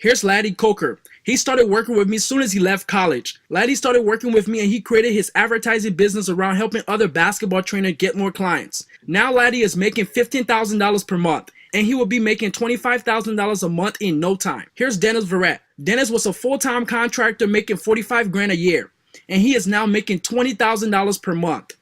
Here's Laddie Coker. He started working with me as soon as he left college. Laddie started working with me and he created his advertising business around helping other basketball trainers get more clients. Now Laddie is making $15,000 per month and he will be making $25,000 a month in no time. Here's Dennis Verrett. Dennis was a full-time contractor making 45 grand a year and he is now making $20,000 per month.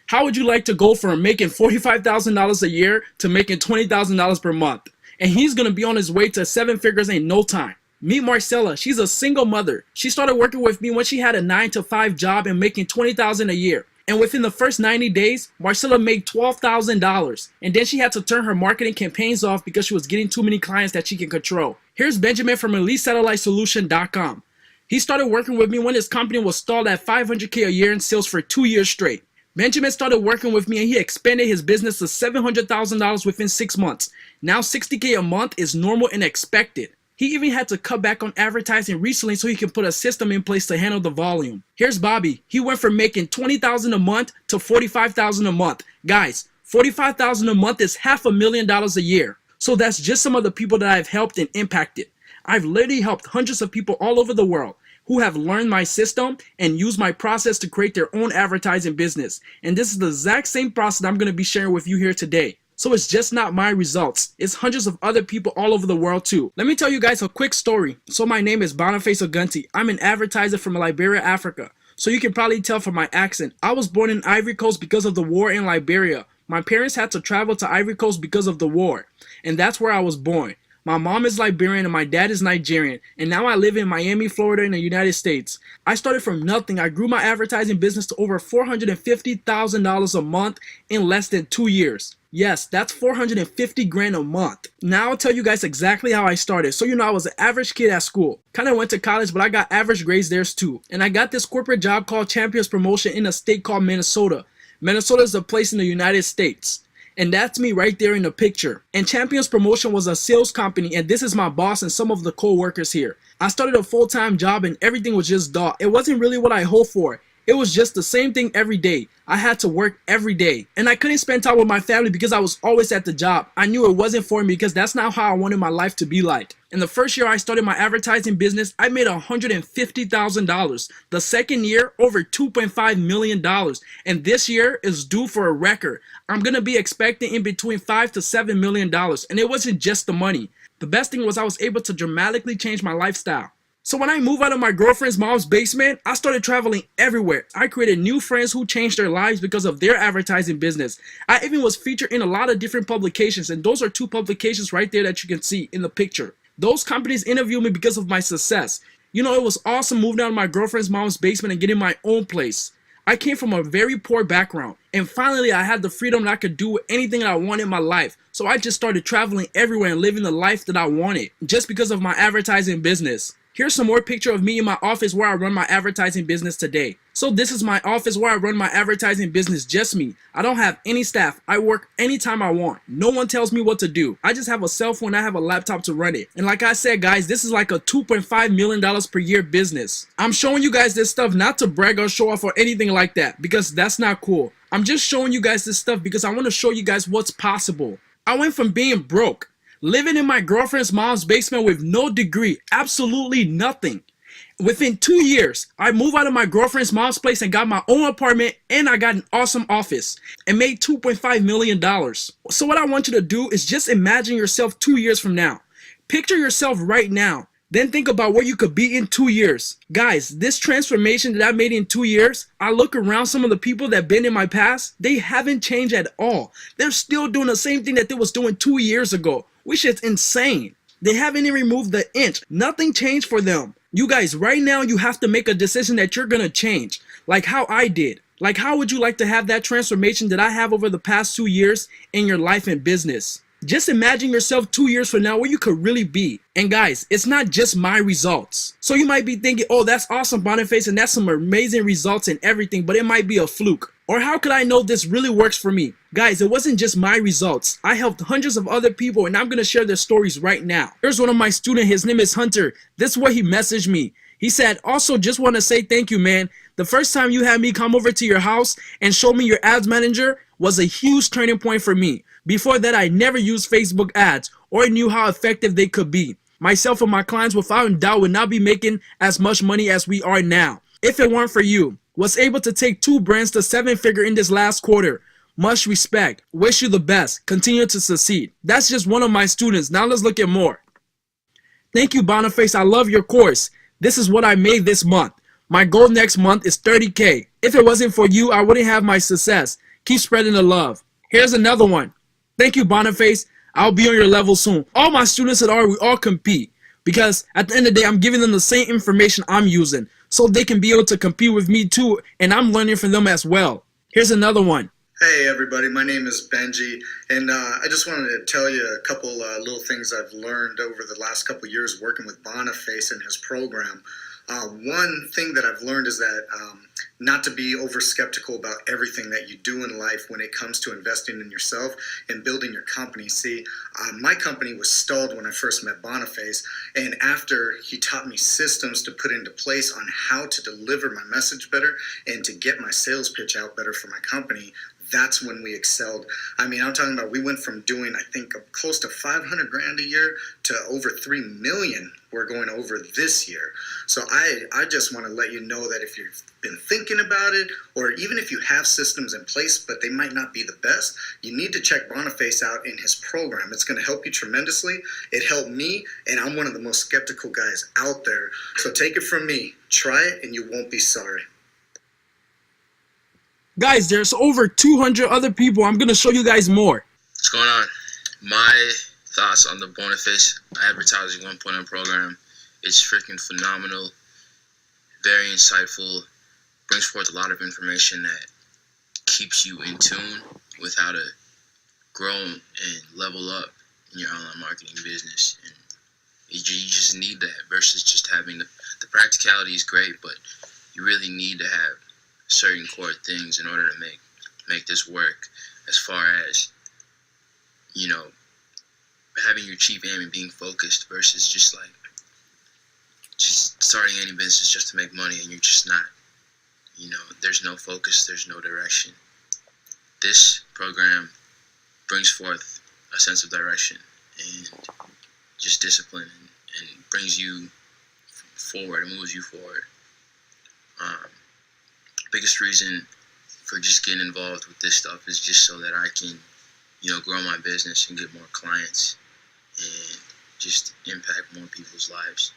How would you like to go from making $45,000 a year to making $20,000 per month? And he's going to be on his way to 7 figures in no time. Meet Marcella. She's a single mother. She started working with me when she had a 9-to-5 job and making $20,000 a year. And within the first 90 days, Marcella made $12,000. And then she had to turn her marketing campaigns off because she was getting too many clients that she can control. Here's Benjamin from EliteSatelliteSolution.com. He started working with me when his company was stalled at $500K a year in sales for 2 years straight. Benjamin started working with me and he expanded his business to $700,000 within 6 months. Now $60K a month is normal and expected. He even had to cut back on advertising recently so he can put a system in place to handle the volume. Here's Bobby. He went from making $20,000 a month to $45,000 a month. Guys, $45,000 a month is $500,000 a year. So that's just some of the people that I've helped and impacted. I've literally helped hundreds of people all over the world who have learned my system and used my process to create their own advertising business. And this is the exact same process I'm going to be sharing with you here today. So it's just not my results. It's hundreds of other people all over the world too. Let me tell you guys a quick story. So my name is Boniface Ogunti. I'm an advertiser from Liberia, Africa. So you can probably tell from my accent. I was born in Ivory Coast because of the war in Liberia. My parents had to travel to Ivory Coast because of the war. And that's where I was born. My mom is Liberian and my dad is Nigerian, and now I live in Miami, Florida in the United States. I started from nothing. I grew my advertising business to over $450,000 a month in less than 2 years. Yes, that's 450 grand a month. Now I'll tell you guys exactly how I started. So I was an average kid at school. Kind of went to college, but I got average grades there too. And I got this corporate job called Champions Promotion in a state called Minnesota. Minnesota is a place in the United States. And that's me right there in the picture. And Champions Promotion was a sales company, and this is my boss and some of the co-workers here. I started a full-time job and everything was just dull. It wasn't really what I hoped for. It was just the same thing every day. I had to work every day. And I couldn't spend time with my family because I was always at the job. I knew it wasn't for me because that's not how I wanted my life to be like. In the first year I started my advertising business, I made $150,000. The second year, over $2.5 million. And this year is due for a record. I'm going to be expecting in between $5 to $7 million. And it wasn't just the money. The best thing was I was able to dramatically change my lifestyle. So when I moved out of my girlfriend's mom's basement, I started traveling everywhere. I created new friends who changed their lives because of their advertising business. I even was featured in a lot of different publications, and those are 2 publications right there that you can see in the picture. Those companies interviewed me because of my success. It was awesome moving out of my girlfriend's mom's basement and getting my own place. I came from a very poor background, and finally I had the freedom that I could do anything that I wanted in my life. So I just started traveling everywhere and living the life that I wanted just because of my advertising business. Here's some more picture of me in my office where I run my advertising business today. So this is my office where I run my advertising business, just me. I don't have any staff. I work anytime I want. No one tells me what to do. I just have a cell phone. I have a laptop to run it. And like I said, guys, this is like a $2.5 million per year business. I'm showing you guys this stuff not to brag or show off or anything like that because that's not cool. I'm just showing you guys this stuff because I want to show you guys what's possible. I went from being broke, living in my girlfriend's mom's basement with no degree, absolutely nothing. Within 2 years, I moved out of my girlfriend's mom's place and got my own apartment, and I got an awesome office and made $2.5 million. So what I want you to do is just imagine yourself 2 years from now. Picture yourself right now. Then think about where you could be in 2 years. Guys, this transformation that I made in 2 years, I look around some of the people that have been in my past, they haven't changed at all. They're still doing the same thing that they was doing 2 years ago, which is insane. They haven't even removed the inch. Nothing changed for them. You guys, right now you have to make a decision that you're going to change, like how I did. Like how would you like to have that transformation that I have over the past 2 years in your life and business? Just imagine yourself 2 years from now where you could really be. And guys, it's not just my results. So you might be thinking, oh, that's awesome, Boniface, and that's some amazing results and everything, but it might be a fluke. Or how could I know this really works for me? Guys, it wasn't just my results. I helped hundreds of other people, and I'm going to share their stories right now. Here's one of my students. His name is Hunter. This is what he messaged me. He said, also just want to say thank you, man. The first time you had me come over to your house and show me your ads manager was a huge turning point for me. Before that, I never used Facebook ads or knew how effective they could be. myself and my clients without doubt would not be making as much money as we are now if it weren't for you. Was able to take 2 brands to 7-figure in this last quarter. Much respect. Wish you the best. Continue to succeed. That's just one of my students. Now let's look at more. Thank you, Boniface. I love your course. This is what I made this month. My goal next month is 30K. If it wasn't for you, I wouldn't have my success. Keep spreading the love. Here's another one. Thank you, Boniface. I'll be on your level soon. All my students at R, we all compete. Because at the end of the day, I'm giving them the same information I'm using. So they can be able to compete with me too. And I'm learning from them as well. Here's another one. Hey everybody, my name is Benji, and I just wanted to tell you a couple little things I've learned over the last couple years working with Boniface and his program. One thing that I've learned is that not to be over skeptical about everything that you do in life when it comes to investing in yourself and building your company. See, my company was stalled when I first met Boniface, and after he taught me systems to put into place on how to deliver my message better and to get my sales pitch out better for my company, that's when we excelled. I mean, I'm talking about we went from doing, I think, close to 500 grand a year to over 3 million we're going over this year. So I just want to let you know that if you've been thinking about it, or even if you have systems in place, but they might not be the best, you need to check Boniface out in his program. It's going to help you tremendously. It helped me, and I'm one of the most skeptical guys out there. So take it from me. Try it, and you won't be sorry. Guys, there's over 200 other people. I'm going to show you guys more. What's going on? My thoughts on the Boniface Advertising 1.0 program. It's freaking phenomenal. Very insightful. Brings forth a lot of information that keeps you in tune with how to grow and level up in your online marketing business. And you just need that versus just having the practicality is great, but you really need to have certain core things in order to make this work, as far as, you know, having your chief aim and being focused versus just starting any business just to make money and you're just not, you know, there's no focus, there's no direction. This program brings forth a sense of direction and just discipline and brings you forward and moves you forward. Biggest reason for just getting involved with this stuff is just so that I can, you know, grow my business and get more clients and just impact more people's lives.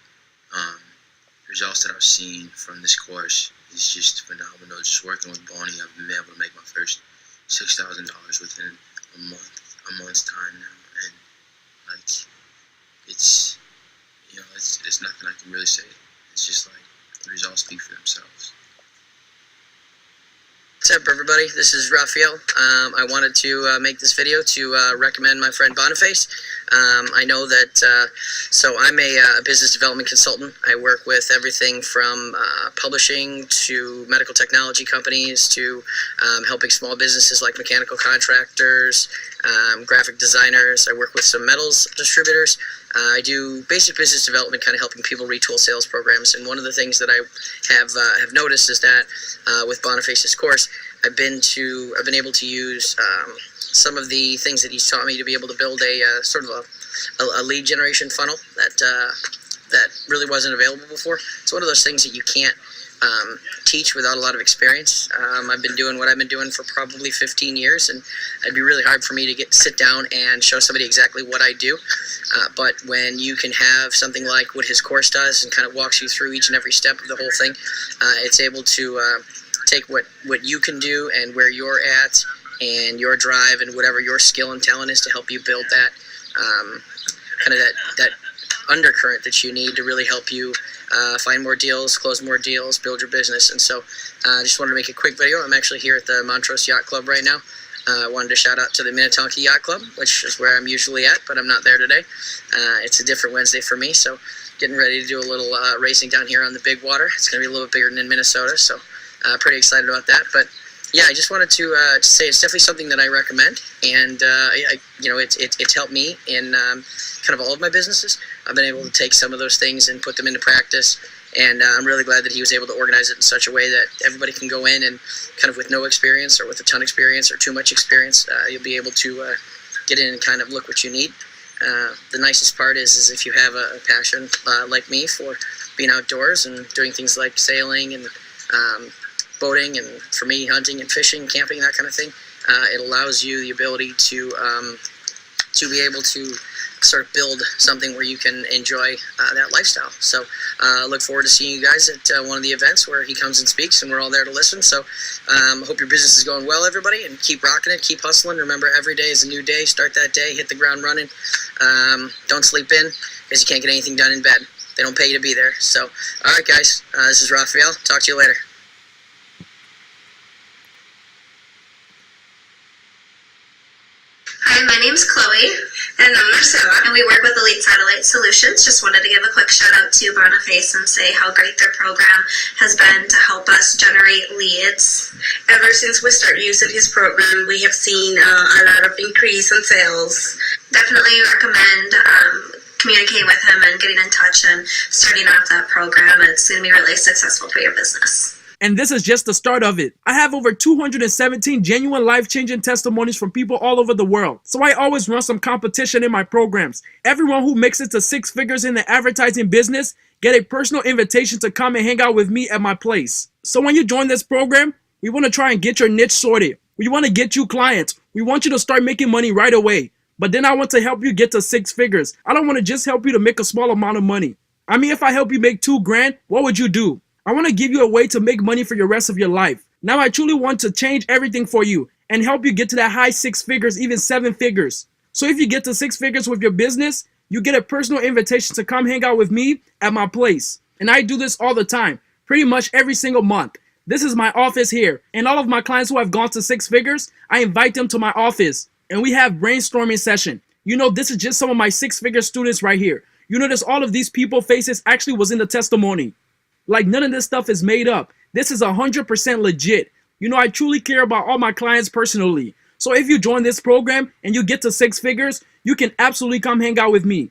The results that I've seen from this course is just phenomenal. Just working with Bonnie, I've been able to make my first $6,000 within a month's time now, and like it's, you know, it's nothing I can really say. It's just like the results speak for themselves. What's up, everybody? This is Raphael. I wanted to make this video to recommend my friend Boniface. I know that, so I'm a business development consultant. I work with everything from publishing to medical technology companies to helping small businesses like mechanical contractors, graphic designers. I work with some metals distributors. I do basic business development, kind of helping people retool sales programs. And one of the things that I have noticed is that with Boniface's course, I've been able to use some of the things that he's taught me to be able to build a sort of a lead generation funnel that really wasn't available before. It's one of those things that you can't teach without a lot of experience. I've been doing what I've been doing for probably 15 years, and it'd be really hard for me to sit down and show somebody exactly what I do. But when you can have something like what his course does and kind of walks you through each and every step of the whole thing, it's able to take what you can do and where you're at and your drive and whatever your skill and talent is to help you build that kind of that undercurrent that you need to really help you find more deals, close more deals, build your business. And so I just wanted to make a quick video. I'm actually here at the Montrose Yacht Club right now. I wanted to shout out to the Minnetonka Yacht Club, which is where I'm usually at, but I'm not there today. It's a different Wednesday for me, so getting ready to do a little racing down here on the big water. It's going to be a little bit bigger than in Minnesota, so pretty excited about that. But yeah, I just wanted to say it's definitely something that I recommend, and it's helped me in kind of all of my businesses. I've been able to take some of those things and put them into practice, and I'm really glad that he was able to organize it in such a way that everybody can go in and kind of with no experience or with a ton of experience or too much experience, you'll be able to get in and kind of look what you need. The nicest part is if you have a passion like me for being outdoors and doing things like sailing and boating, and for me, hunting and fishing, camping, that kind of thing. It allows you the ability to be able to sort of build something where you can enjoy that lifestyle. So look forward to seeing you guys at one of the events where he comes and speaks, and we're all there to listen. So hope your business is going well, everybody, and keep rocking it, keep hustling. Remember, every day is a new day. Start that day, hit the ground running. Don't sleep in, because you can't get anything done in bed. They don't pay you to be there. So, all right, guys, this is Raphael. Talk to you later. Hi, my name's Chloe. And I'm Marcella, and we work with Elite Satellite Solutions. Just wanted to give a quick shout out to Boniface and say how great their program has been to help us generate leads. Ever since we started using his program, we have seen a lot of increase in sales. Definitely recommend communicating with him and getting in touch and starting off that program. It's going to be really successful for your business. And this is just the start of it. I have over 217 genuine life-changing testimonies from people all over the world. So I always run some competition in my programs. Everyone who makes it to 6 figures in the advertising business get a personal invitation to come and hang out with me at my place. So when you join this program, we want to try and get your niche sorted. We want to get you clients. We want you to start making money right away. But then I want to help you get to 6 figures. I don't want to just help you to make a small amount of money. I mean, if I help you make $2,000, what would you do? I want to give you a way to make money for the rest of your life. Now I truly want to change everything for you and help you get to that high 6 figures, even 7 figures. So if you get to 6 figures with your business, you get a personal invitation to come hang out with me at my place. And I do this all the time, pretty much every single month. This is my office here. And all of my clients who have gone to 6 figures, I invite them to my office and we have brainstorming session. You know, this is just some of my 6-figure students right here. You notice all of these people faces actually was in the testimony. Like, none of this stuff is made up. This is 100% legit. You know, I truly care about all my clients personally. So if you join this program and you get to 6 figures, you can absolutely come hang out with me.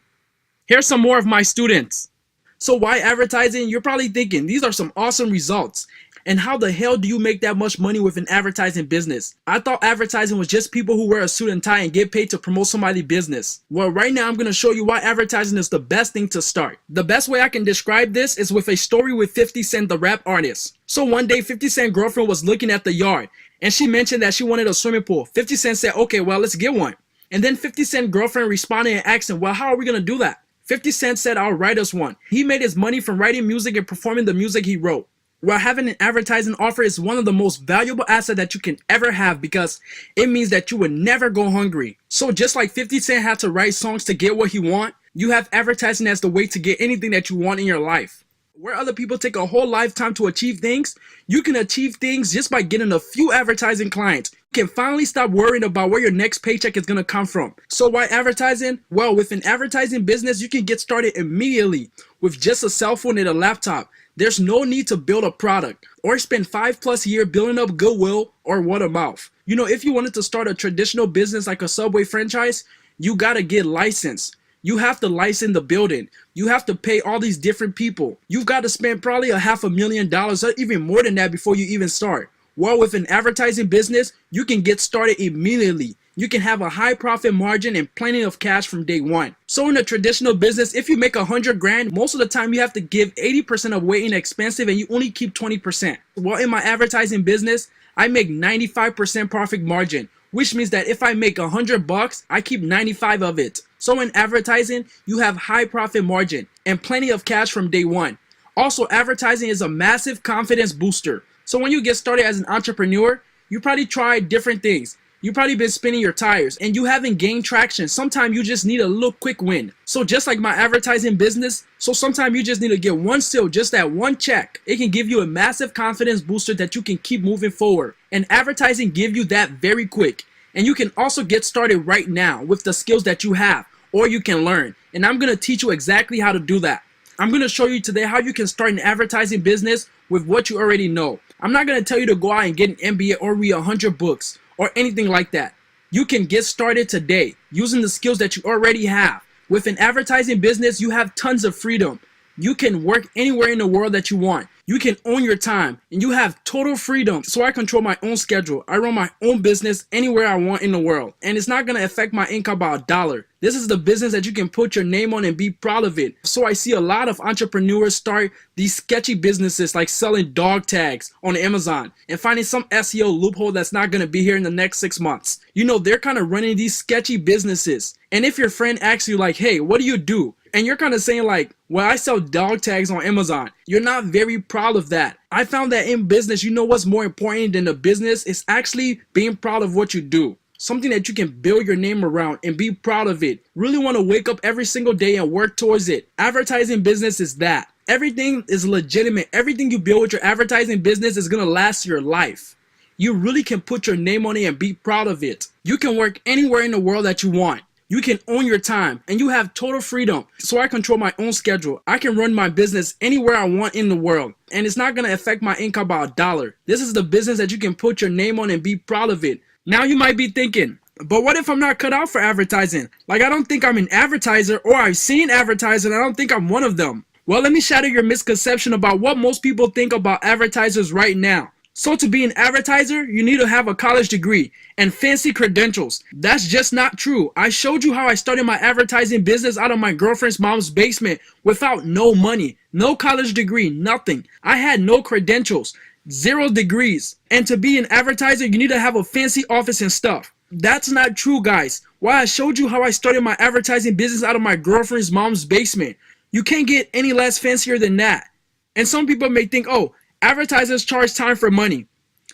Here's some more of my students. So why advertising? You're probably thinking, these are some awesome results. And how the hell do you make that much money with an advertising business? I thought advertising was just people who wear a suit and tie and get paid to promote somebody's business. Well, right now I'm going to show you why advertising is the best thing to start. The best way I can describe this is with a story with 50 Cent, the rap artist. So one day 50 Cent's girlfriend was looking at the yard and she mentioned that she wanted a swimming pool. 50 Cent said, okay, well, let's get one. And then 50 Cent's girlfriend responded and asked him, well, how are we going to do that? 50 Cent said, I'll write us one. He made his money from writing music and performing the music he wrote. Well, having an advertising offer is one of the most valuable assets that you can ever have because it means that you will never go hungry. So just like 50 Cent had to write songs to get what he want, you have advertising as the way to get anything that you want in your life. Where other people take a whole lifetime to achieve things, you can achieve things just by getting a few advertising clients. You can finally stop worrying about where your next paycheck is going to come from. So why advertising? Well, with an advertising business, you can get started immediately with just a cell phone and a laptop. There's no need to build a product or spend 5+ years building up goodwill or word of mouth. You know, if you wanted to start a traditional business like a Subway franchise, you got to get licensed. You have to license the building. You have to pay all these different people. You've got to spend probably $500,000 or even more than that before you even start. Well, with an advertising business, you can get started immediately. You can have a high profit margin and plenty of cash from day one. So in a traditional business, if you make $100,000, most of the time you have to give 80% away in expensive and you only keep 20%. Well, in my advertising business, I make 95% profit margin, which means that if I make $100, I keep 95 of it. So in advertising, you have high profit margin and plenty of cash from day one. Also, advertising is a massive confidence booster. So when you get started as an entrepreneur, you probably tried different things. You've probably been spinning your tires and you haven't gained traction. Sometimes you just need a little quick win. So just like my advertising business, so sometimes you just need to get one sale, just that one check. It can give you a massive confidence booster that you can keep moving forward. And advertising gives you that very quick. And you can also get started right now with the skills that you have or you can learn. And I'm going to teach you exactly how to do that. I'm going to show you today how you can start an advertising business with what you already know. I'm not going to tell you to go out and get an MBA or read 100 books. Or anything like that. You can get started today using the skills that you already have. With an advertising business, you have tons of freedom. You can work anywhere in the world that you want. You can own your time and you have total freedom. So I control my own schedule. I run my own business anywhere I want in the world. And it's not going to affect my income by $1. This is the business that you can put your name on and be proud of it. So I see a lot of entrepreneurs start these sketchy businesses like selling dog tags on Amazon and finding some SEO loophole that's not going to be here in the next 6 months. You know, they're kind of running these sketchy businesses. And if your friend asks you like, hey, what do you do? And you're kind of saying like, well, I sell dog tags on Amazon. You're not very proud of that. I found that in business, you know what's more important than the business is actually being proud of what you do. Something that you can build your name around and be proud of it. Really want to wake up every single day and work towards it. Advertising business is that. Everything is legitimate. Everything you build with your advertising business is going to last your life. You really can put your name on it and be proud of it. You can work anywhere in the world that you want. You can own your time and you have total freedom. So I control my own schedule. I can run my business anywhere I want in the world. And it's not going to affect my income by $1. This is the business that you can put your name on and be proud of it. Now you might be thinking, but what if I'm not cut out for advertising? Like I don't think I'm an advertiser, or I've seen advertising and I don't think I'm one of them. Well, let me shatter your misconception about what most people think about advertisers right now. So to be an advertiser, you need to have a college degree and fancy credentials. That's just not true. I showed you how I started my advertising business out of my girlfriend's mom's basement without no money, no college degree, nothing. I had no credentials, 0 degrees. And to be an advertiser, you need to have a fancy office and stuff. That's not true, guys. Why I showed you how I started my advertising business out of my girlfriend's mom's basement. You can't get any less fancier than that. And some people may think, oh, advertisers charge time for money.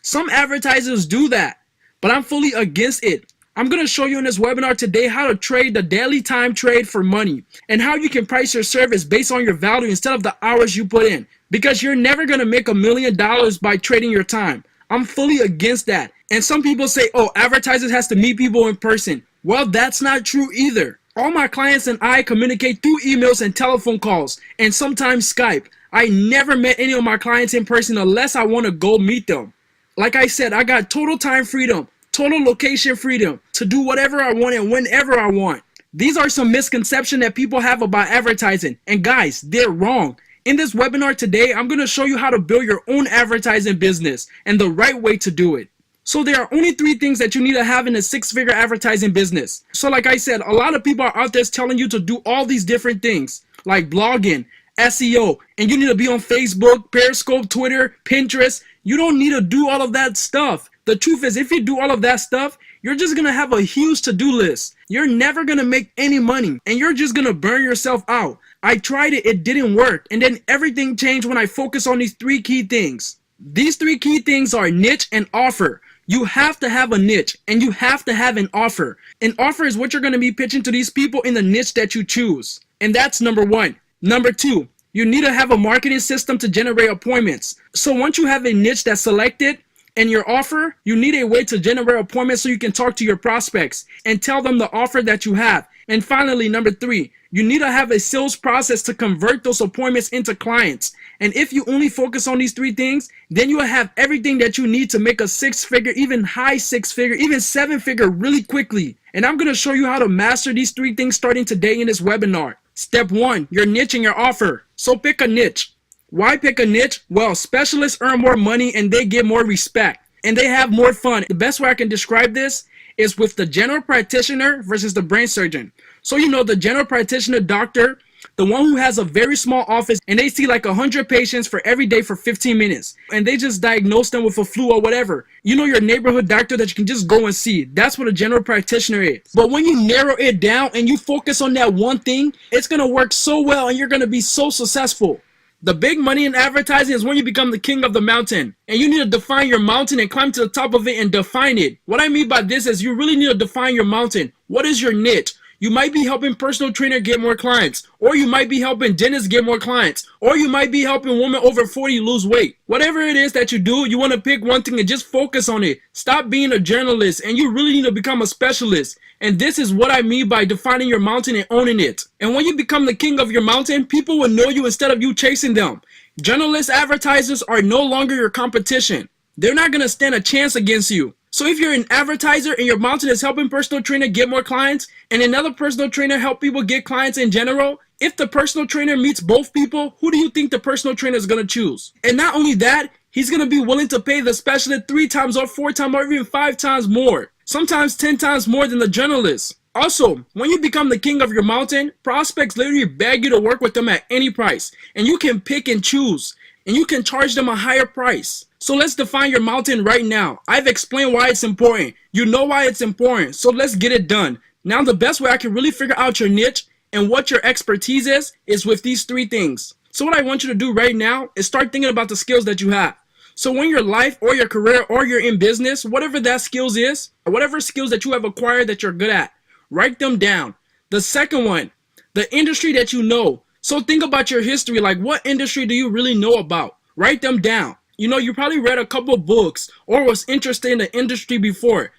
Some advertisers do that, but I'm fully against it. I'm going to show you in this webinar today how to trade the daily time trade for money and how you can price your service based on your value instead of the hours you put in, because you're never going to make $1 million by trading your time. I'm fully against that. And some people say, oh, advertisers has to meet people in person. Well, that's not true either. All my clients and I communicate through emails and telephone calls and sometimes Skype. I never met any of my clients in person unless I want to go meet them. Like I said, I got total time freedom, total location freedom to do whatever I want and whenever I want. These are some misconceptions that people have about advertising. And guys, they're wrong. In this webinar today, I'm going to show you how to build your own advertising business and the right way to do it. So there are only 3 things that you need to have in a 6-figure advertising business. So like I said, a lot of people are out there telling you to do all these different things like blogging, SEO, and you need to be on Facebook, Periscope, Twitter, Pinterest. You don't need to do all of that stuff. The truth is, if you do all of that stuff, you're just going to have a huge to-do list. You're never going to make any money, and you're just going to burn yourself out. I tried it, it didn't work, and then everything changed when I focused on these 3 key things. These 3 key things are niche and offer. You have to have a niche and you have to have an offer. An offer is what you're going to be pitching to these people in the niche that you choose. And that's number 1. Number 2, you need to have a marketing system to generate appointments. So once you have a niche that's selected and your offer, you need a way to generate appointments so you can talk to your prospects and tell them the offer that you have. And finally, number 3, you need to have a sales process to convert those appointments into clients. And if you only focus on these 3 things, then you will have everything that you need to make a 6-figure, even high 6-figure, even 7-figure really quickly. And I'm going to show you how to master these 3 things starting today in this webinar. Step 1, your niche and your offer. So pick a niche. Why pick a niche? Well, specialists earn more money and they get more respect and they have more fun. The best way I can describe this is with the general practitioner versus the brain surgeon. So you know the general practitioner doctor, the one who has a very small office and they see like 100 patients for every day for 15 minutes and they just diagnose them with a flu or whatever. You know, your neighborhood doctor that you can just go and see. That's what a general practitioner is. But when you narrow it down and you focus on that one thing, it's going to work so well and you're going to be so successful. The big money in advertising is when you become the king of the mountain and you need to define your mountain and climb to the top of it and define it. What I mean by this is you really need to define your mountain. What is your niche? You might be helping personal trainer get more clients, or you might be helping dentists get more clients, or you might be helping women over 40 lose weight. Whatever it is that you do, you want to pick one thing and just focus on it. Stop being a journalist and you really need to become a specialist. And this is what I mean by defining your mountain and owning it. And when you become the king of your mountain, people will know you instead of you chasing them. Journalists, advertisers are no longer your competition. They're not going to stand a chance against you. So if you're an advertiser and your mountain is helping personal trainer get more clients and another personal trainer help people get clients in general, if the personal trainer meets both people, who do you think the personal trainer is going to choose? And not only that, he's going to be willing to pay the specialist 3 times or 4 times or even 5 times more. Sometimes 10 times more than the generalist. Also, when you become the king of your mountain, prospects literally beg you to work with them at any price. And you can pick and choose. And you can charge them a higher price. So let's define your mountain right now. I've explained why it's important. You know why it's important. So let's get it done. Now the best way I can really figure out your niche and what your expertise is with these 3 things. So what I want you to do right now is start thinking about the skills that you have. So when your life or your career or you're in business, whatever that skills is, whatever skills that you have acquired that you're good at, write them down. The second one, the industry that you know. So think about your history, like what industry do you really know about? Write them down. You know, you probably read a couple books or was interested in the industry before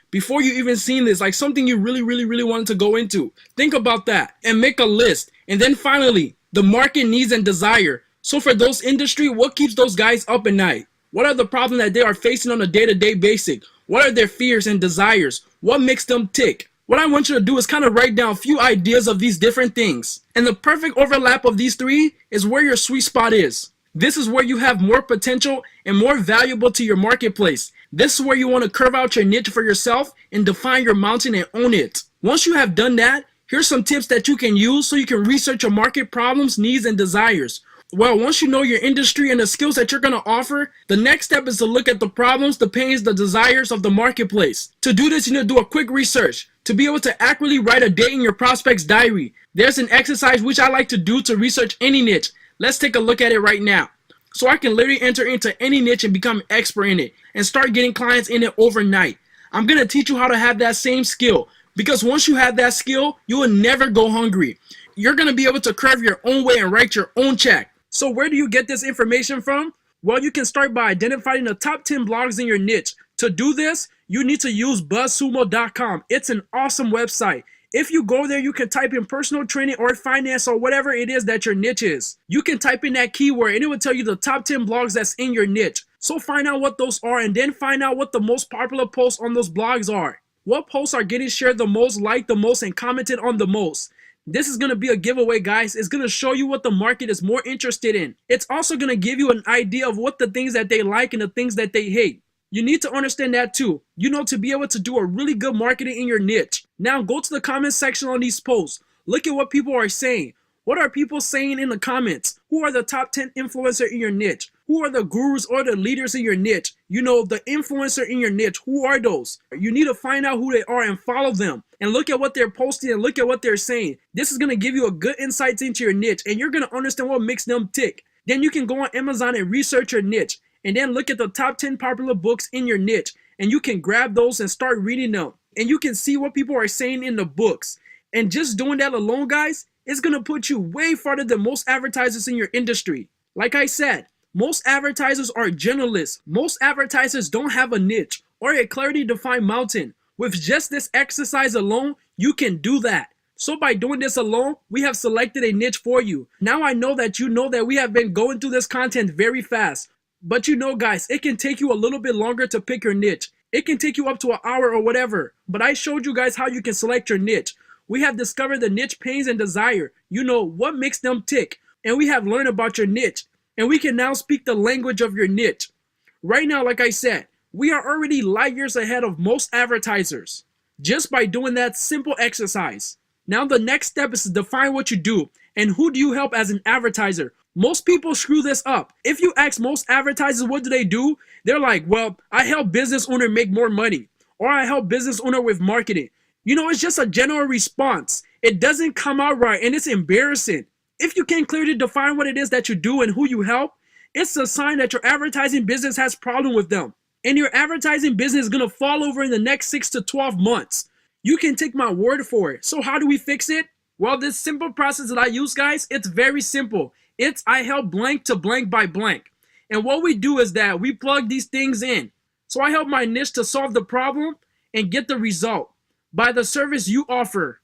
you even seen this, like something you really wanted to go into. Think about that and make a list. And then finally, the market needs and desire. So for those industry, what keeps those guys up at night? What are the problems that they are facing on a day-to-day basis? What are their fears and desires? What makes them tick? What I want you to do is kind of write down a few ideas of these different things. And the perfect overlap of these 3 is where your sweet spot is. This is where you have more potential and more valuable to your marketplace. This is where you want to curve out your niche for yourself and define your mountain and own it. Once you have done that, here's some tips that you can use so you can research your market problems, needs, and desires. Well, once you know your industry and the skills that you're going to offer, the next step is to look at the problems, the pains, the desires of the marketplace. To do this, you need to do a quick research. To be able to accurately write a date in your prospect's diary, there's an exercise which I like to do to research any niche. Let's take a look at it right now. So I can literally enter into any niche and become expert in it and start getting clients in it overnight. I'm going to teach you how to have that same skill, because once you have that skill, you will never go hungry. You're going to be able to curve your own way and write your own check. So where do you get this information from? Well, you can start by identifying the top 10 blogs in your niche. To do this, you need to use buzzsumo.com. It's an awesome website. If you go there, you can type in personal training or finance or whatever it is that your niche is. You can type in that keyword and it will tell you the top 10 blogs that's in your niche. So find out what those are and then find out what the most popular posts on those blogs are. What posts are getting shared the most, liked the most, and commented on the most. This is going to be a giveaway, guys. It's going to show you what the market is more interested in. It's also going to give you an idea of what the things that they like and the things that they hate. You need to understand that too. You know, to be able to do a really good marketing in your niche. Now go to the comment section on these posts. Look at what people are saying. What are people saying in the comments? Who are the top 10 influencers in your niche? Who are the gurus or the leaders in your niche? You know, the influencer in your niche. Who are those? You need to find out who they are and follow them. And look at what they're posting and look at what they're saying. This is going to give you a good insight into your niche and you're going to understand what makes them tick. Then you can go on Amazon and research your niche. And then look at the top 10 popular books in your niche. And you can grab those and start reading them. And you can see what people are saying in the books. And just doing that alone, guys, it's going to put you way farther than most advertisers in your industry. Like I said, most advertisers are generalists. Most advertisers don't have a niche or a clearly defined mountain. With just this exercise alone, you can do that. So by doing this alone, we have selected a niche for you. Now I know that you know that we have been going through this content very fast. But you know, guys, it can take you a little bit longer to pick your niche. It can take you up to an hour or whatever. But I showed you guys how you can select your niche. We have discovered the niche pains and desire. You know, what makes them tick. And we have learned about your niche. And we can now speak the language of your niche. Right now, like I said, we are already light years ahead of most advertisers. Just by doing that simple exercise. Now the next step is to define what you do. And who do you help as an advertiser? Most people screw this up. If you ask most advertisers what do, they're like, well, I help business owner make more money. Or I help business owner with marketing. You know, it's just a general response. It doesn't come out right and it's embarrassing. If you can clearly define what it is that you do and who you help, it's a sign that your advertising business has problem with them. And your advertising business is going to fall over in the next 6 to 12 months. You can take my word for it. So how do we fix it? Well, this simple process that I use, guys, it's very simple. It's I help blank to blank by blank. And what we do is that we plug these things in. So I help my niche to solve the problem and get the result by the service you offer.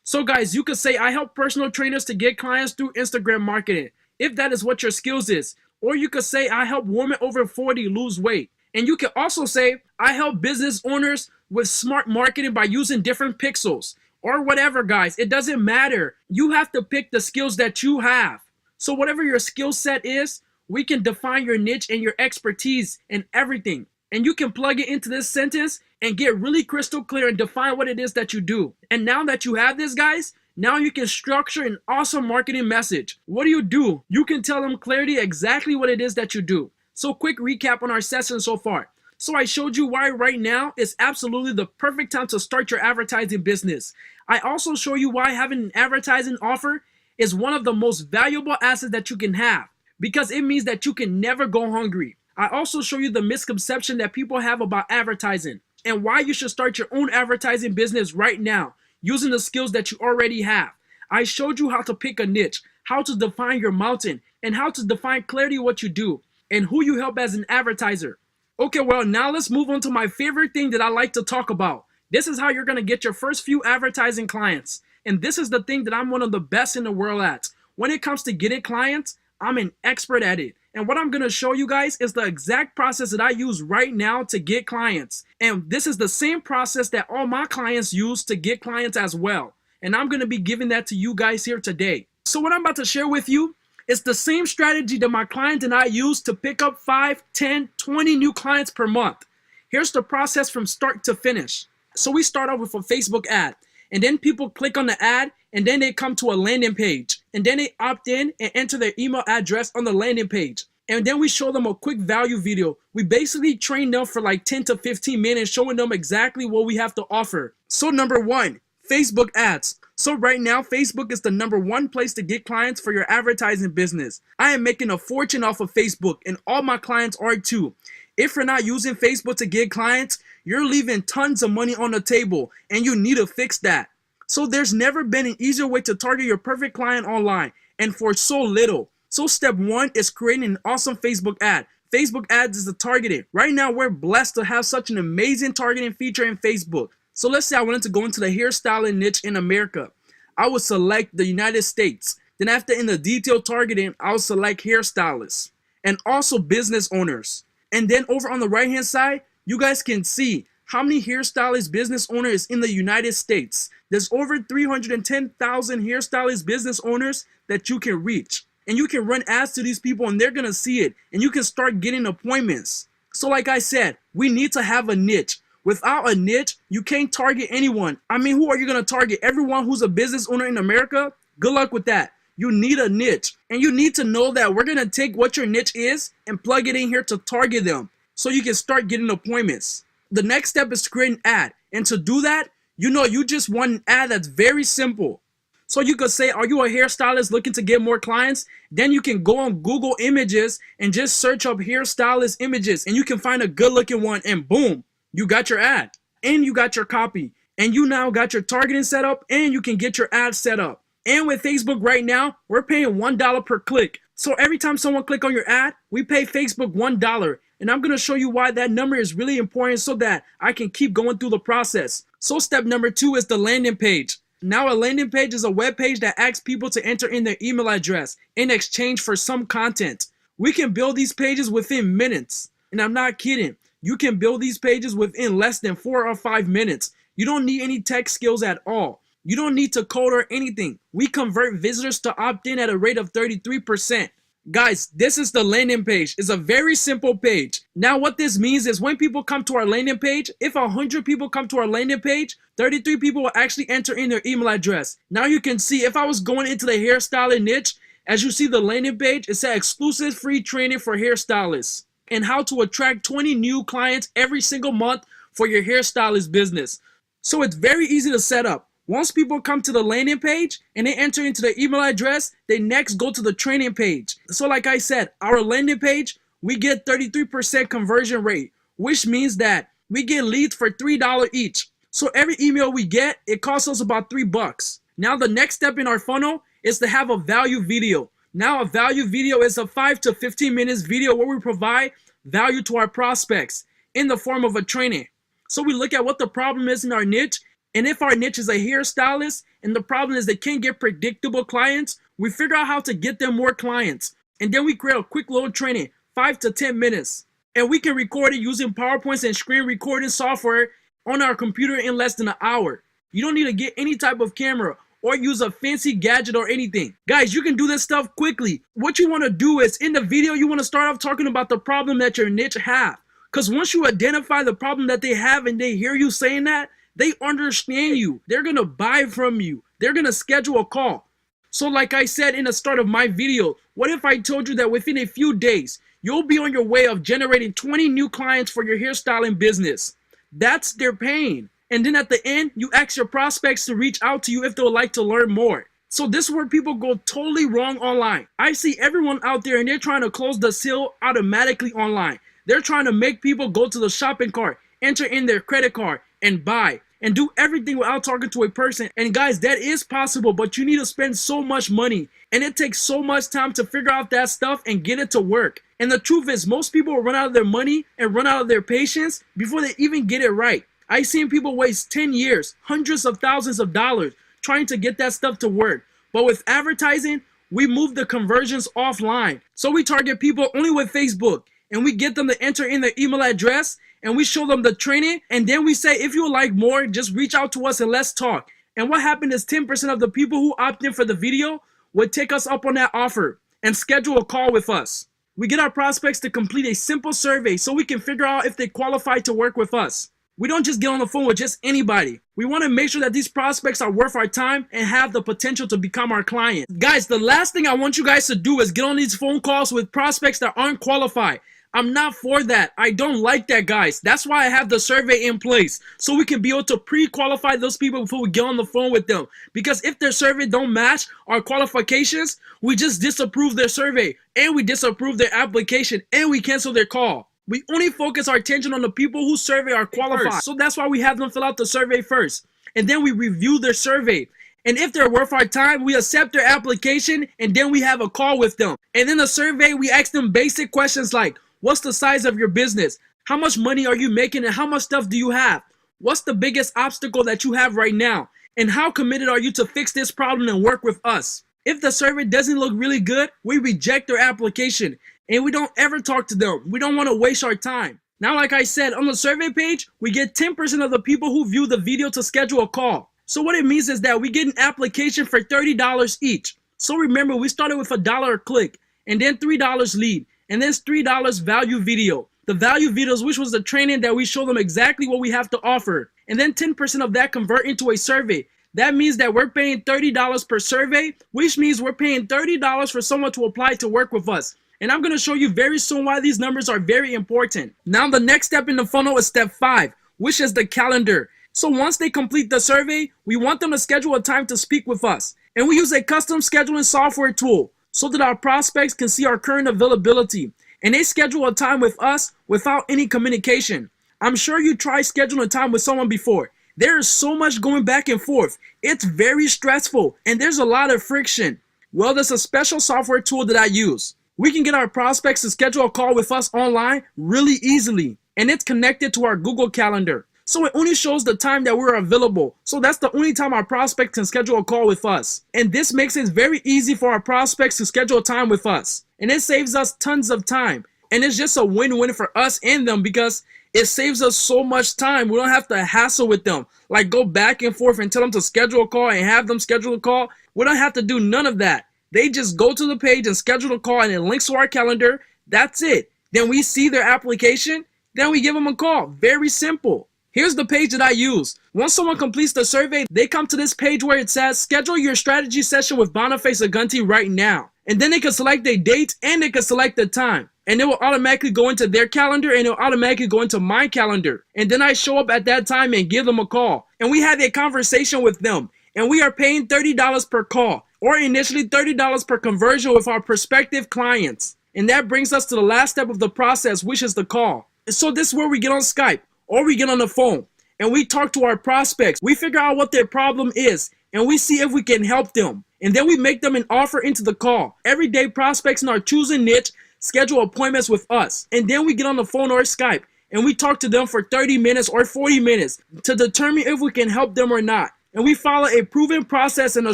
So guys, you could say I help personal trainers to get clients through Instagram marketing, if that is what your skills is. Or you could say I help women over 40 lose weight. And you can also say, I help business owners with smart marketing by using different pixels or whatever, guys. It doesn't matter. You have to pick the skills that you have. So whatever your skill set is, we can define your niche and your expertise and everything. And you can plug it into this sentence and get really crystal clear and define what it is that you do. And now that you have this, guys, now you can structure an awesome marketing message. What do? You can tell them clarity exactly what it is that you do. So quick recap on our session so far. So I showed you why right now is absolutely the perfect time to start your advertising business. I also show you why having an advertising offer is one of the most valuable assets that you can have, because it means that you can never go hungry. I also show you the misconception that people have about advertising and why you should start your own advertising business right now using the skills that you already have. I showed you how to pick a niche, how to define your mountain, and how to define clarity what you do and who you help as an advertiser. Okay, well, now let's move on to my favorite thing that I like to talk about. This is how you're going to get your first few advertising clients. And this is the thing that I'm one of the best in the world at. When it comes to getting clients, I'm an expert at it. And what I'm going to show you guys is the exact process that I use right now to get clients. And this is the same process that all my clients use to get clients as well. And I'm going to be giving that to you guys here today. So what I'm about to share with you is the same strategy that my client and I use to pick up 5, 10, 20 new clients per month. Here's the process from start to finish. So we start off with a Facebook ad, and then people click on the ad, and then they come to a landing page, and then they opt in and enter their email address on the landing page. And then we show them a quick value video. We basically train them for like 10 to 15 minutes, showing them exactly what we have to offer. So number 1, Facebook ads. So right now, Facebook is the number 1 place to get clients for your advertising business. I am making a fortune off of Facebook, and all my clients are too. If you're not using Facebook to get clients, you're leaving tons of money on the table, and you need to fix that. So there's never been an easier way to target your perfect client online, and for so little. So step 1 is creating an awesome Facebook ad. Facebook ads is the targeting. Right now, we're blessed to have such an amazing targeting feature in Facebook. So let's say I wanted to go into the hairstyling niche in America. I would select the United States. Then after in the detailed targeting, I'll select hairstylists and also business owners. And then over on the right hand side, you guys can see how many hairstylist business owners in the United States. There's over 310,000 hairstylist business owners that you can reach. And you can run ads to these people and they're going to see it. And you can start getting appointments. So like I said, we need to have a niche. Without a niche, you can't target anyone. I mean, who are you going to target? Everyone who's a business owner in America? Good luck with that. You need a niche. And you need to know that we're going to take what your niche is and plug it in here to target them so you can start getting appointments. The next step is to create an ad. And to do that, you just want an ad that's very simple. So you could say, are you a hairstylist looking to get more clients? Then you can go on Google Images and just search up hairstylist images. And you can find a good looking one and boom. You got your ad and you got your copy and you now got your targeting set up and you can get your ad set up. And with Facebook right now, we're paying $1 per click. So every time someone click on your ad, we pay Facebook $1. And I'm going to show you why that number is really important so that I can keep going through the process. So step number 2 is the landing page. Now a landing page is a web page that asks people to enter in their email address in exchange for some content. We can build these pages within minutes. And I'm not kidding. You can build these pages within less than 4 or 5 minutes. You don't need any tech skills at all. You don't need to code or anything. We convert visitors to opt in at a rate of 33%. Guys, this is the landing page. It's a very simple page. Now what this means is when people come to our landing page, if 100 people come to our landing page, 33 people will actually enter in their email address. Now you can see if I was going into the hairstyling niche, as you see the landing page, it said exclusive free training for hairstylists and how to attract 20 new clients every single month for your hairstylist business. So it's very easy to set up. Once people come to the landing page and they enter into the email address, they next go to the training page. So like I said, our landing page, we get 33% conversion rate, which means that we get leads for $3 each. So every email we get, it costs us about $3. Now the next step in our funnel is to have a value video. Now a value video is a 5 to 15 minutes video where we provide value to our prospects in the form of a training. So we look at what the problem is in our niche. And if our niche is a hairstylist and the problem is they can't get predictable clients, we figure out how to get them more clients. And then we create a quick little training, 5 to 10 minutes. and we can record it using PowerPoints and screen recording software on our computer in less than an hour. You don't need to get any type of camera or use a fancy gadget or anything. Guys, you can do this stuff quickly. What you want to do is, in the video, you want to start off talking about the problem that your niche have. Because once you identify the problem that they have and they hear you saying that, they understand you. They're going to buy from you. They're going to schedule a call. So like I said in the start of my video, what if I told you that within a few days, you'll be on your way of generating 20 new clients for your hairstyling business? That's their pain. And then at the end, you ask your prospects to reach out to you if they would like to learn more. So this is where people go totally wrong online. I see everyone out there and they're trying to close the sale automatically online. They're trying to make people go to the shopping cart, enter in their credit card, and buy, and do everything without talking to a person. And guys, that is possible, but you need to spend so much money, and it takes so much time to figure out that stuff and get it to work. And the truth is, most people will run out of their money and run out of their patience before they even get it right. I've seen people waste 10 years, hundreds of thousands of dollars trying to get that stuff to work. But with advertising, we move the conversions offline. So we target people only with Facebook, and we get them to enter in their email address, and we show them the training, and then we say, if you would like more, just reach out to us and let's talk. And what happened is 10% of the people who opt in for the video would take us up on that offer and schedule a call with us. We get our prospects to complete a simple survey so we can figure out if they qualify to work with us. We don't just get on the phone with just anybody. We want to make sure that these prospects are worth our time and have the potential to become our clients. Guys, the last thing I want you guys to do is get on these phone calls with prospects that aren't qualified. I'm not for that. I don't like that, guys. That's why I have the survey in place, so we can be able to pre-qualify those people before we get on the phone with them. Because if their survey don't match our qualifications, we just disapprove their survey, and we disapprove their application, and we cancel their call. We only focus our attention on the people whose survey are qualified. So that's why we have them fill out the survey first. And then we review their survey. And if they're worth our time, we accept their application, and then we have a call with them. And in the survey, we ask them basic questions like, what's the size of your business? How much money are you making, and how much stuff do you have? What's the biggest obstacle that you have right now? And how committed are you to fix this problem and work with us? If the survey doesn't look really good, we reject their application. And we don't ever talk to them. We don't want to waste our time. Now, like I said, on the survey page, we get 10% of the people who view the video to schedule a call. So what it means is that we get an application for $30 each. So remember, we started with $1 a click, and then $3 lead, and then $3 value video. The value videos, which was the training that we show them exactly what we have to offer. And then 10% of that convert into a survey. That means that we're paying $30 per survey, which means we're paying $30 for someone to apply to work with us. And I'm going to show you very soon why these numbers are very important. Now, the next step in the funnel is step 5, which is the calendar. So once they complete the survey, we want them to schedule a time to speak with us. And we use a custom scheduling software tool so that our prospects can see our current availability. And they schedule a time with us without any communication. I'm sure you tried scheduling time with someone before. There is so much going back and forth. It's very stressful, and there's a lot of friction. Well, there's a special software tool that I use. We can get our prospects to schedule a call with us online really easily, and it's connected to our Google Calendar. So it only shows the time that we're available. So that's the only time our prospects can schedule a call with us. And this makes it very easy for our prospects to schedule time with us. And it saves us tons of time. And it's just a win-win for us and them because it saves us so much time. We don't have to hassle with them, like go back and forth and tell them to schedule a call and have them schedule a call. We don't have to do none of that. They just go to the page and schedule a call, and it links to our calendar. That's it. Then we see their application. Then we give them a call. Very simple. Here's the page that I use. Once someone completes the survey, they come to this page where it says, schedule your strategy session with Boniface Ogunti right now. And then they can select a date and they can select the time. And it will automatically go into their calendar and it will automatically go into my calendar. And then I show up at that time and give them a call. And we have a conversation with them. And we are paying $30 per call, or initially $30 per conversion with our prospective clients. And that brings us to the last step of the process, which is the call. So this is where we get on Skype or we get on the phone and we talk to our prospects. We figure out what their problem is and we see if we can help them. And then we make them an offer into the call. Everyday prospects in our choosing niche schedule appointments with us. And then we get on the phone or Skype and we talk to them for 30 minutes or 40 minutes to determine if we can help them or not. And we follow a proven process and a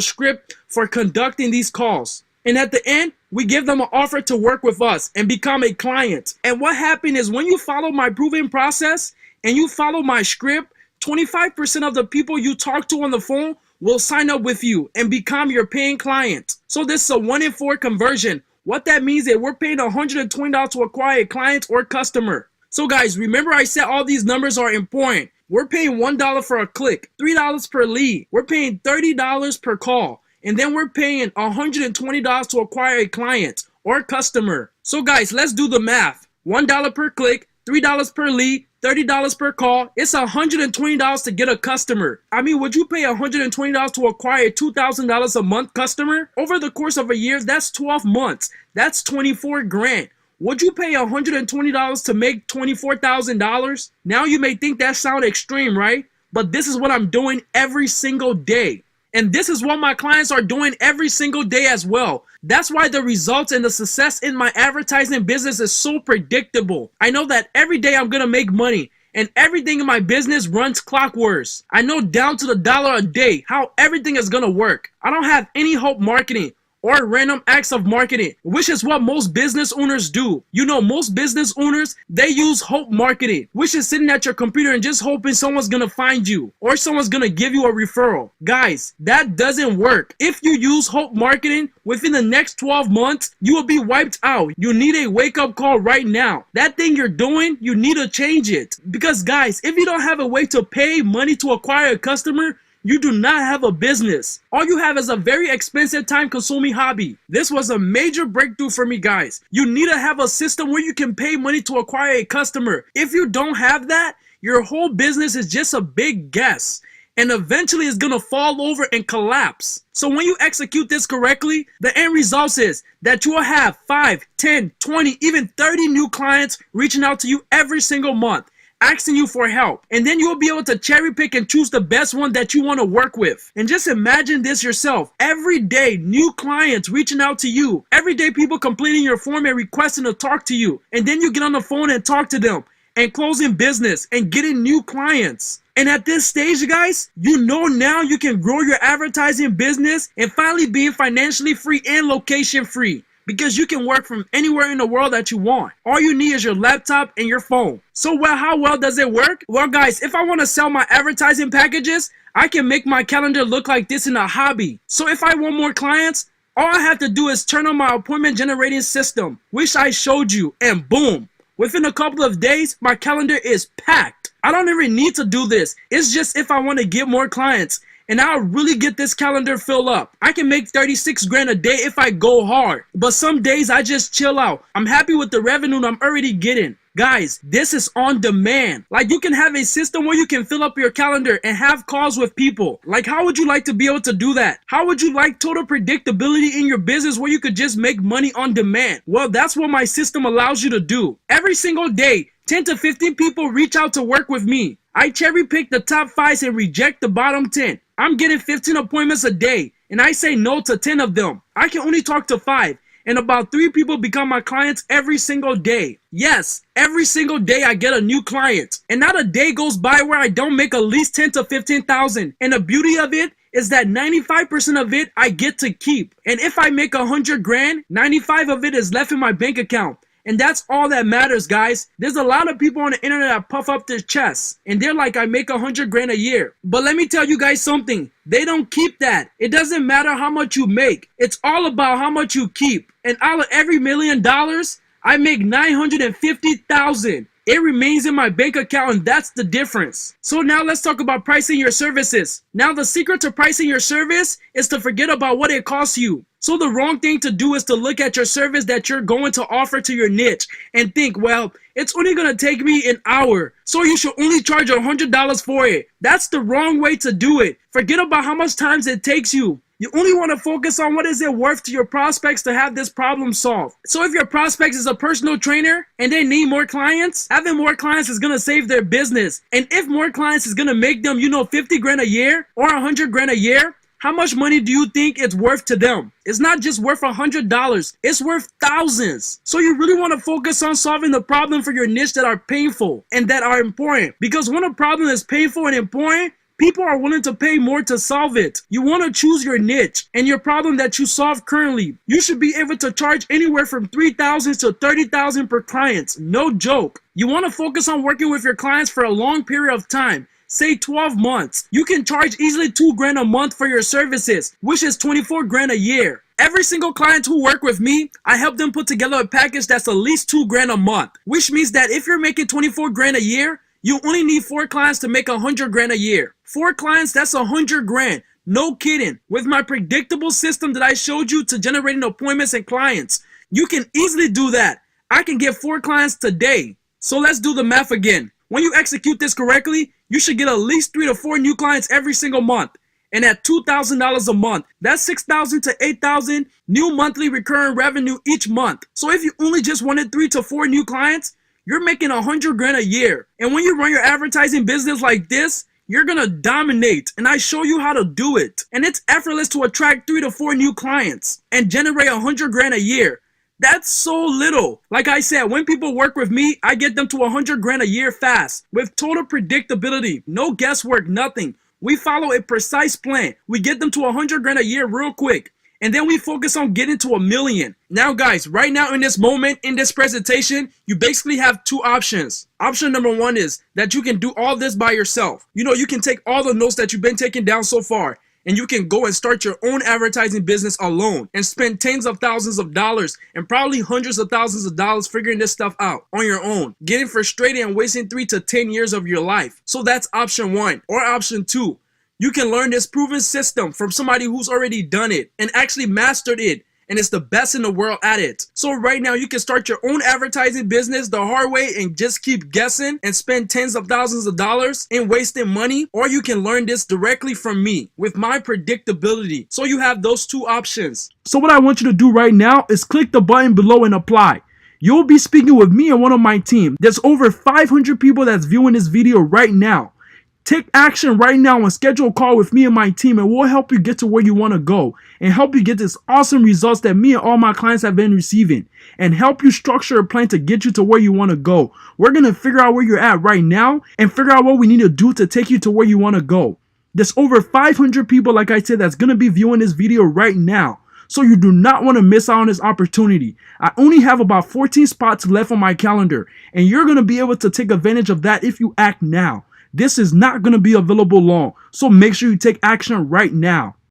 script for conducting these calls. And at the end, we give them an offer to work with us and become a client. And what happened is when you follow my proven process and you follow my script, 25% of the people you talk to on the phone will sign up with you and become your paying client. So this is a 1 in 4 conversion. What that means is we're paying $120 to acquire a client or customer. So guys, remember I said all these numbers are important. We're paying $1 for a click, $3 per lead. We're paying $30 per call. And then we're paying $120 to acquire a client or customer. So guys, let's do the math. $1 per click, $3 per lead, $30 per call. It's $120 to get a customer. I mean, would you pay $120 to acquire a $2,000 a month customer? Over the course of a year, that's 12 months. That's 24 grand. Would you pay $120 to make $24,000? Now you may think that sounds extreme, right? But this is what I'm doing every single day. And this is what my clients are doing every single day as well. That's why the results and the success in my advertising business is so predictable. I know that every day I'm gonna make money and everything in my business runs clockwork. I know down to the dollar a day how everything is gonna work. I don't have any hope marketing or random acts of marketing, which is what most business owners do. You know, most business owners, they use hope marketing, which is sitting at your computer and just hoping someone's gonna find you or someone's gonna give you a referral. Guys, that doesn't work. If you use hope marketing, within the next 12 months, you will be wiped out. You need a wake-up call right now. That thing you're doing, you need to change it. Because guys, if you don't have a way to pay money to acquire a customer, you do not have a business. All you have is a very expensive, time-consuming hobby. This was a major breakthrough for me, guys. You need to have a system where you can pay money to acquire a customer. If you don't have that, your whole business is just a big guess. And eventually it's gonna fall over and collapse. So when you execute this correctly, the end result is that you will have 5, 10, 20, even 30 new clients reaching out to you every single month, asking you for help. And then you'll be able to cherry pick and choose the best one that you want to work with. And just imagine this yourself. Every day, new clients reaching out to you. Every day, people completing your form and requesting to talk to you. And then you get on the phone and talk to them and closing business and getting new clients. And at this stage, guys, you know now you can grow your advertising business and finally being financially free and location free. Because you can work from anywhere in the world that you want. All you need is your laptop and your phone. So how well does it work? Well, guys, if I want to sell my advertising packages, I can make my calendar look like this in a hobby. So if I want more clients, all I have to do is turn on my appointment generating system, which I showed you, and boom. Within a couple of days, my calendar is packed. I don't even need to do this. It's just if I want to get more clients. And I'll really get this calendar filled up. I can make 36 grand a day if I go hard. But some days I just chill out. I'm happy with the revenue I'm already getting. Guys, this is on demand. Like, you can have a system where you can fill up your calendar and have calls with people. Like, how would you like to be able to do that? How would you like total predictability in your business where you could just make money on demand? Well, that's what my system allows you to do. Every single day, 10 to 15 people reach out to work with me. I cherry pick the top 5 and reject the bottom 10. I'm getting 15 appointments a day, and I say no to 10 of them. I can only talk to 5, and about 3 people become my clients every single day. Yes, every single day I get a new client, and not a day goes by where I don't make at least 10 to 15,000. And the beauty of it is that 95% of it I get to keep. And if I make 100 grand, 95 of it is left in my bank account. And that's all that matters, guys. There's a lot of people on the internet that puff up their chests and they're like, I make 100 grand a year. But let me tell you guys something. They don't keep that. It doesn't matter how much you make. It's all about how much you keep. And out of every $1 million, I make 950,000. It remains in my bank account, and that's the difference. So now let's talk about pricing your services. Now the secret to pricing your service is to forget about what it costs you. So the wrong thing to do is to look at your service that you're going to offer to your niche and think, well, it's only going to take me an hour, so you should only charge $100 for it. That's the wrong way to do it. Forget about how much time it takes you. You only want to focus on what is it worth to your prospects to have this problem solved. So if your prospects is a personal trainer and they need more clients, having more clients is going to save their business. And if more clients is going to make them, 50 grand a year or 100 grand a year, how much money do you think it's worth to them? It's not just worth $100, it's worth thousands. So you really want to focus on solving the problem for your niche that are painful and that are important. Because when a problem is painful and important, People are willing to pay more to solve it. You want to choose your niche and your problem that you solve currently. You should be able to charge anywhere from $3,000 to $30,000 per client. No joke. You want to focus on working with your clients for a long period of time. Say 12 months. You can charge easily $2,000 a month for your services, which is $24,000 a year. Every single client who work with me, I help them put together a package that's at least $2,000 a month, which means that if you're making $24,000 a year, you only need 4 clients to make $100,000 a year. 4 clients, that's $100,000. No kidding. With my predictable system that I showed you to generating appointments and clients, you can easily do that. I can get 4 clients today. So let's do the math again. When you execute this correctly, you should get at least 3 to 4 new clients every single month. And at $2,000 a month, that's $6,000 to $8,000 new monthly recurring revenue each month. So if you only just wanted 3 to 4 new clients, you're making $100,000 a year. And when you run your advertising business like this, you're gonna dominate. And I show you how to do it. And it's effortless to attract 3 to 4 new clients and generate $100,000 a year. That's so little. Like I said, when people work with me, I get them to $100,000 a year fast with total predictability, no guesswork, nothing. We follow a precise plan. We get them to $100,000 a year real quick. And then we focus on getting to $1 million. Now guys, right now in this moment, in this presentation, you basically have 2 options. Option number 1 is that you can do all this by yourself. You can take all the notes that you've been taking down so far, and you can go and start your own advertising business alone and spend tens of thousands of dollars and probably hundreds of thousands of dollars figuring this stuff out on your own, getting frustrated and wasting 3 to 10 years of your life. So that's option 1. Or option 2. You can learn this proven system from somebody who's already done it and actually mastered it, and it's the best in the world at it. So right now you can start your own advertising business the hard way and just keep guessing and spend tens of thousands of dollars and wasting money, or you can learn this directly from me with my predictability. So you have those 2 options. So what I want you to do right now is click the button below and apply. You'll be speaking with me and one of my team. There's over 500 people that's viewing this video right now. Take action right now and schedule a call with me and my team, and we'll help you get to where you want to go and help you get this awesome results that me and all my clients have been receiving, and help you structure a plan to get you to where you want to go. We're going to figure out where you're at right now and figure out what we need to do to take you to where you want to go. There's over 500 people, like I said, that's going to be viewing this video right now. So you do not want to miss out on this opportunity. I only have about 14 spots left on my calendar, and you're going to be able to take advantage of that if you act now. This is not going to be available long, so make sure you take action right now.